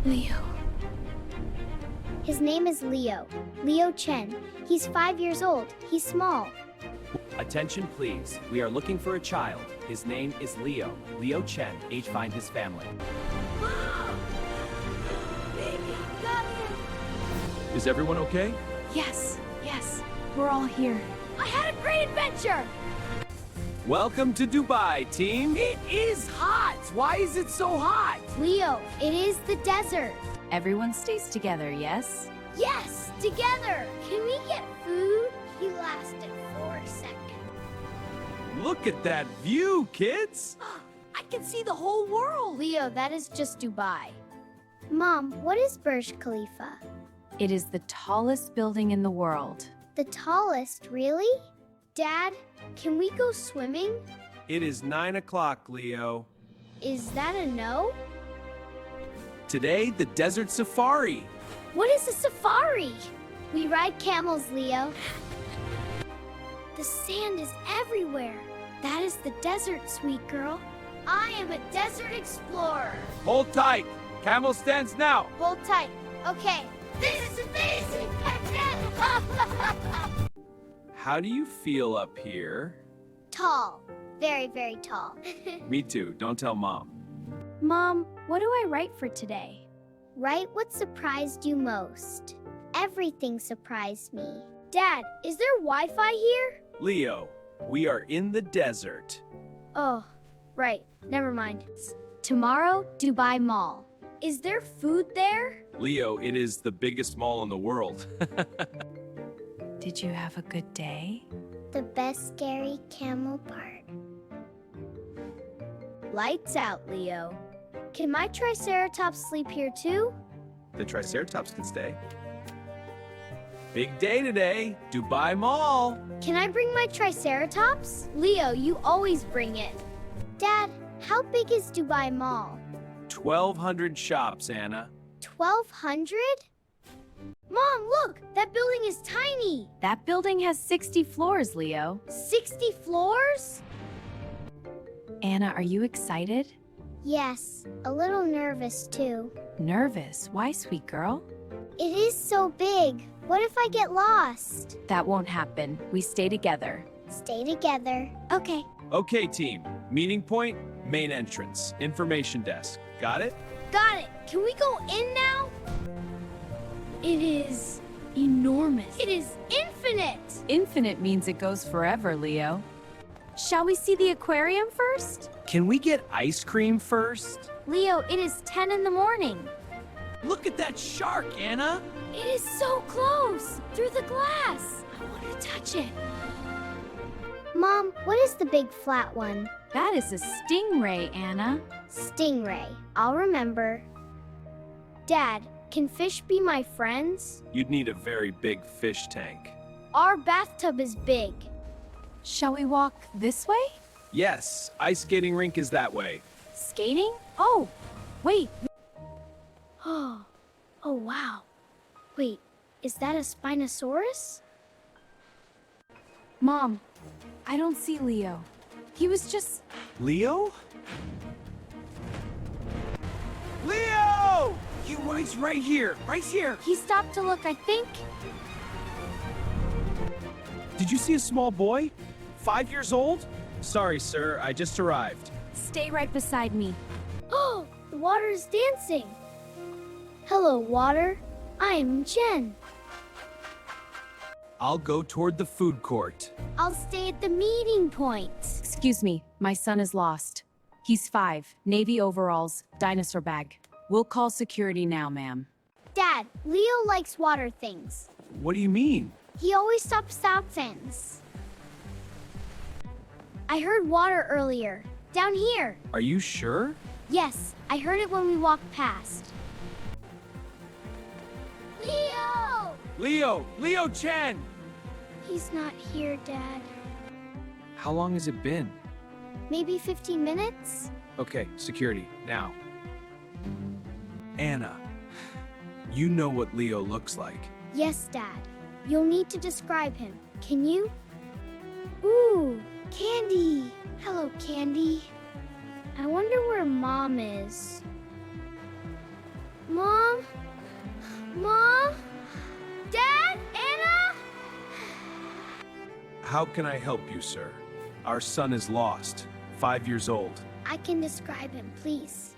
Leo. His name is Leo. Leo Chen. He's 5 years old. He's small. Attention please, we are looking for a child. His name is Leo. Leo Chen, age find his family. Baby, got him. Is everyone okay? Yes, we're all here. I had a great adventure! Welcome to Dubai, team. It is hot. Why is it so hot? Leo, it is the desert. Everyone stays together, yes? Yes, together. Can we get food? He lasted 4 seconds. Look at that view, kids. I can see the whole world. Leo, that is just Dubai. Mom, what is Burj Khalifa? It is the tallest building in the world. The tallest, really? Dad, can we go swimming? It is 9 o'clock, Leo. Is that a no? Today, the desert safari. What is a safari? We ride camels, Leo. The sand is everywhere. That is the desert, sweet girl. I am a desert explorer. Hold tight. Camel stands now. Hold tight. Okay. This is amazing. How do you feel up here? Tall. Very, very tall. Me too. Don't tell Mom. Mom, what do I write for today? Write what surprised you most. Everything surprised me. Dad, is there Wi-Fi here? Leo, we are in the desert. Oh, right. Never mind. Tomorrow, Dubai Mall. Is there food there? Leo, it is the biggest mall in the world. Did you have a good day? The best scary camel part. Lights out, Leo. Can my Triceratops sleep here too? The Triceratops can stay. Big day today, Dubai Mall. Can I bring my Triceratops? Leo, you always bring it. Dad, how big is Dubai Mall? 1,200 shops, Anna. 1,200? Mom, look! That building is tiny! That building has 60 floors, Leo. 60 floors? Anna, are you excited? Yes, a little nervous too. Nervous? Why, sweet girl? It is so big. What if I get lost? That won't happen. We stay together. Stay together. Okay. Okay, team. Meeting point, main entrance, information desk. Got it? Got it. Can we go in now? It is enormous. It is infinite. Infinite means it goes forever, Leo. Shall we see the aquarium first? Can we get ice cream first? Leo, it is 10 in the morning. Look at that shark, Anna. It is so close. Through the glass. I want to touch it. Mom, what is the big flat one? That is a stingray, Anna. Stingray. I'll remember. Dad, can fish be my friends? You'd need a very big fish tank. Our bathtub is big. Shall we walk this way? Yes, ice skating rink is that way. Skating? Oh, wait. Oh wow. Wait, is that a Spinosaurus? Mom, I don't see Leo. He was just... Leo? Leo! He's right here, right here. He stopped to look, I think. Did you see a small boy? 5 years old? Sorry, sir, I just arrived. Stay right beside me. Oh, the water is dancing. Hello, water. I am Chen. I'll go toward the food court. I'll stay at the meeting point. Excuse me, my son is lost. He's 5, navy overalls, dinosaur bag. We'll call security now, ma'am. Dad, Leo likes water things. What do you mean? He always stops fountains. I heard water earlier. Down here. Are you sure? Yes, I heard it when we walked past. Leo! Leo Chen! He's not here, Dad. How long has it been? Maybe 15 minutes? Okay, security, now. Anna, you know what Leo looks like. Yes, Dad. You'll need to describe him. Can you? Ooh, Candy. Hello, Candy. I wonder where Mom is. Mom? Mom? Dad? Anna? How can I help you, sir? Our son is lost, 5 years old. I can describe him, please.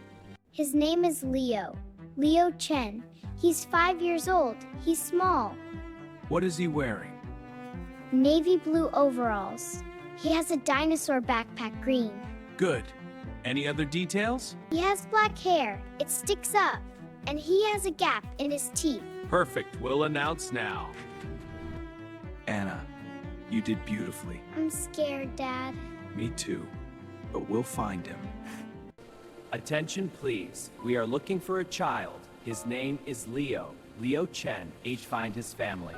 His name is Leo. Leo Chen. He's 5 years old. He's small. What is he wearing? Navy blue overalls. He has a dinosaur backpack green. Good. Any other details? He has black hair. It sticks up. And he has a gap in his teeth. Perfect. We'll announce now. Anna, you did beautifully. I'm scared, Dad. Me too. But we'll find him. Attention, please. We are looking for a child. His name is Leo. Leo Chen, age find his family.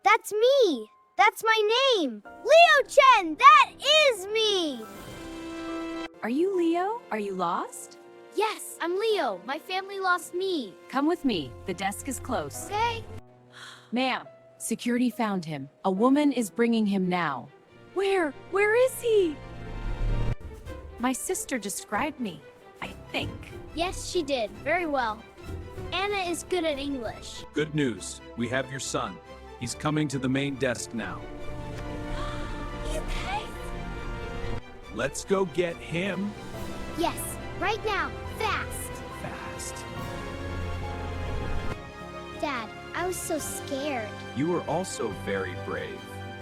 That's me! That's my name! Leo Chen! That is me! Are you Leo? Are you lost? Yes, I'm Leo. My family lost me. Come with me. The desk is close. Okay? Ma'am, security found him. A woman is bringing him now. Where? Where is he? My sister described me, I think. Yes, she did. Very well. Anna is good at English. Good news. We have your son. He's coming to the main desk now. You guys? Let's go get him. Yes, right now. Fast. Fast. Dad, I was so scared. You were also very brave.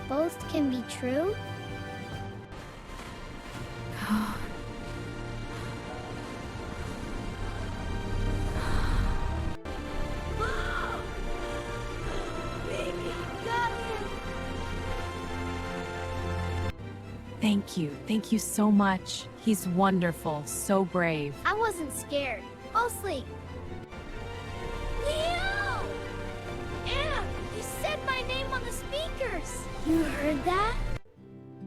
Both can be true? Thank you. Thank you so much. He's wonderful, so brave. I wasn't scared. Mostly. Leo! Anna, you said my name on the speakers. You heard that?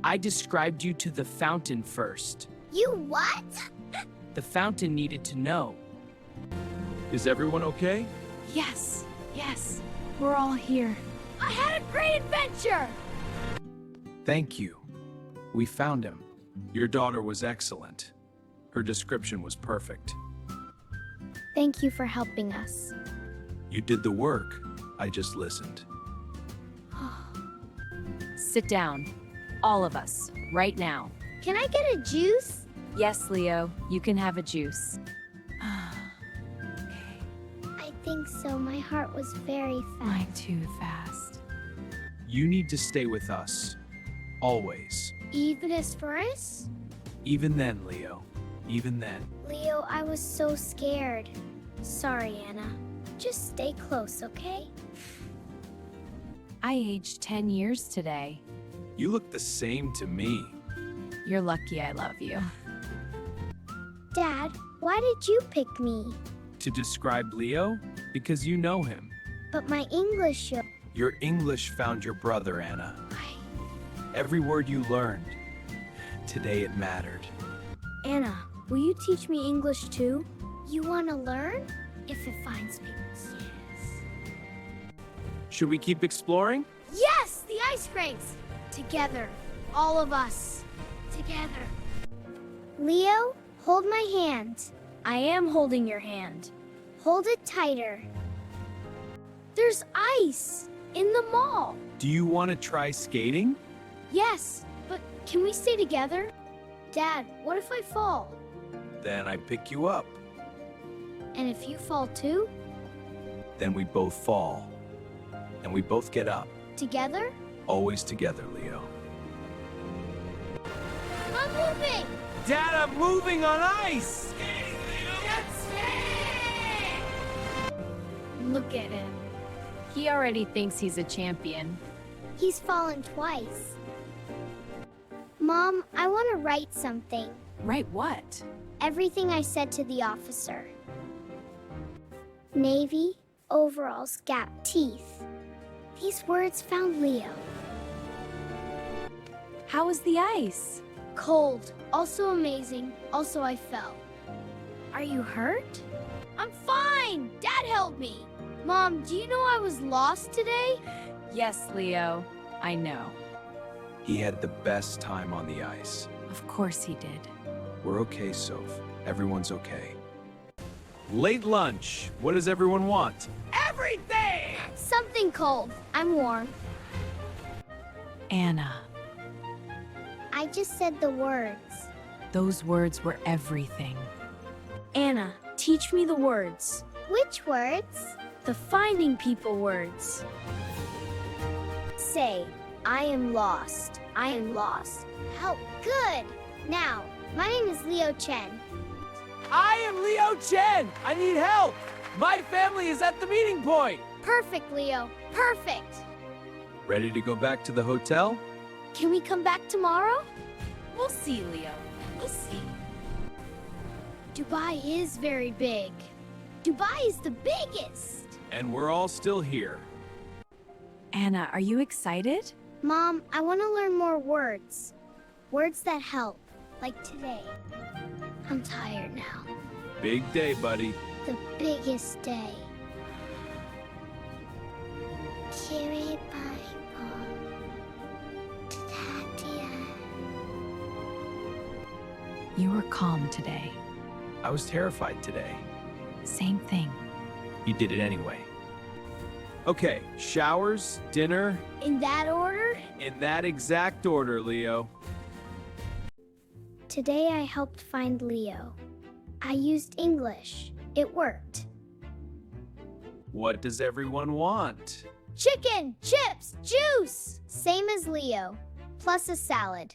I described you to the fountain first. You what? The fountain needed to know. Is everyone okay? Yes, yes. We're all here. I had a great adventure! Thank you. We found him. Your daughter was excellent. Her description was perfect. Thank you for helping us. You did the work. I just listened. Sit down. All of us, right now. Can I get a juice? Yes, Leo, you can have a juice. I think so. My heart was very fast. Mine too fast. You need to stay with us. Always. Even as for us? Even then, Leo. Even then. Leo, I was so scared. Sorry, Anna. Just stay close, okay? I aged 10 years today. You look the same to me. You're lucky I love you. Dad, why did you pick me? To describe Leo? Because you know him. But my English show. Your English found your brother, Anna. Every word you learned. Today it mattered. Anna, will you teach me English too? You want to learn? If it finds me. Yes. Should we keep exploring? Yes, the ice rinks. Together. All of us. Together. Leo, hold my hand. I am holding your hand. Hold it tighter. There's ice in the mall. Do you want to try skating? Yes, but can we stay together? Dad, what if I fall? Then I pick you up. And if you fall too? Then we both fall. And we both get up. Together? Always together, Leo. I'm moving! Dad, I'm moving on ice! Look at him. He already thinks he's a champion. He's fallen twice. Mom, I want to write something. Right, what? Everything I said to the officer. Navy, overalls, gap, teeth. These words found Leo. How was the ice? Cold, also amazing, also I fell. Are you hurt? I'm fine! Dad helped me! Mom, do you know I was lost today? Yes, Leo. I know. He had the best time on the ice. Of course he did. We're okay, Soph. Everyone's okay. Late lunch. What does everyone want? Everything! Something cold. I'm warm. Anna, I just said the words. those words were everything. Anna, teach me the words. Which words? The finding people words. Say, I am lost. I am lost. Help. Good. Now, my name is Leo Chen. I am Leo Chen! I need help! My family is at the meeting point! Perfect, Leo. Perfect. Ready to go back to the hotel? Can we come back tomorrow? We'll see, Leo. We'll see. Dubai is very big. Dubai is the biggest. And we're all still here. Anna, are you excited? Mom, I want to learn more words. Words that help, like today. I'm tired now. Big day, buddy. The biggest day. Kiri Bible. Tatia. You were calm today. I was terrified today. Same thing. You did it anyway. Okay, showers, dinner, In that order? in that exact order, Leo. Today I helped find Leo. I used English. It worked. What does everyone want? Chicken, chips, juice! Same as Leo, plus a salad.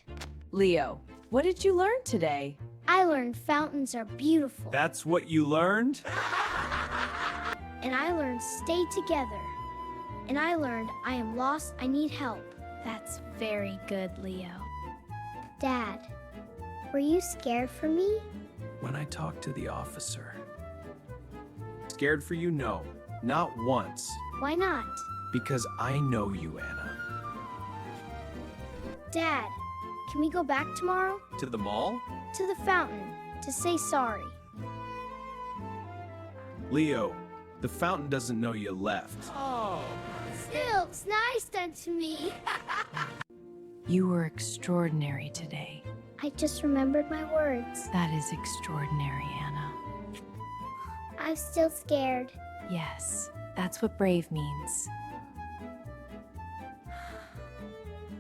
Leo, what did you learn today? I learned fountains are beautiful. That's what you learned? And I learned stay together. And I learned I am lost, I need help. That's very good, Leo. Dad, were you scared for me? When I talked to the officer. Scared for you? No, not once. Why not? Because I know you, Anna. Dad, can we go back tomorrow? To the mall? To the fountain, to say sorry. Leo, the fountain doesn't know you left. Oh, Still, it's nice done to me. You were extraordinary today. I just remembered my words. That is extraordinary, Anna. I'm still scared. Yes, that's what brave means.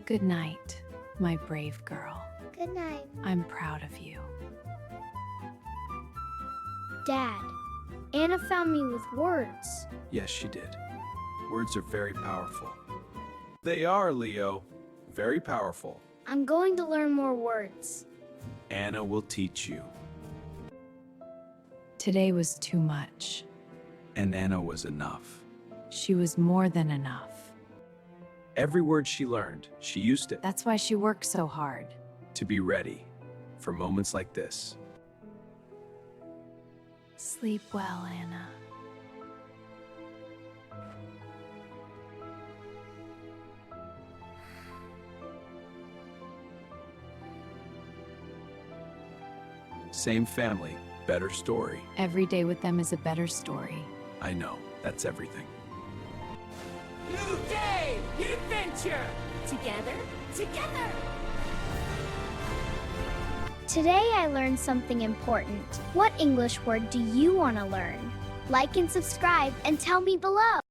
Good night, my brave girl. Good night. I'm proud of you. Dad, Anna found me with words. Yes, she did. Words are very powerful. They are, Leo. Very powerful. I'm going to learn more words. Anna will teach you. Today was too much. And Anna was enough. She was more than enough. Every word she learned, she used it That's why she worked so hard. to be ready for moments like this. Sleep well, Anna. Same family, better story. Every day with them is a better story. I know, that's everything. new day, new adventure! Together? Together! Today I learned something important. What English word do you want to learn? Like and subscribe and tell me below.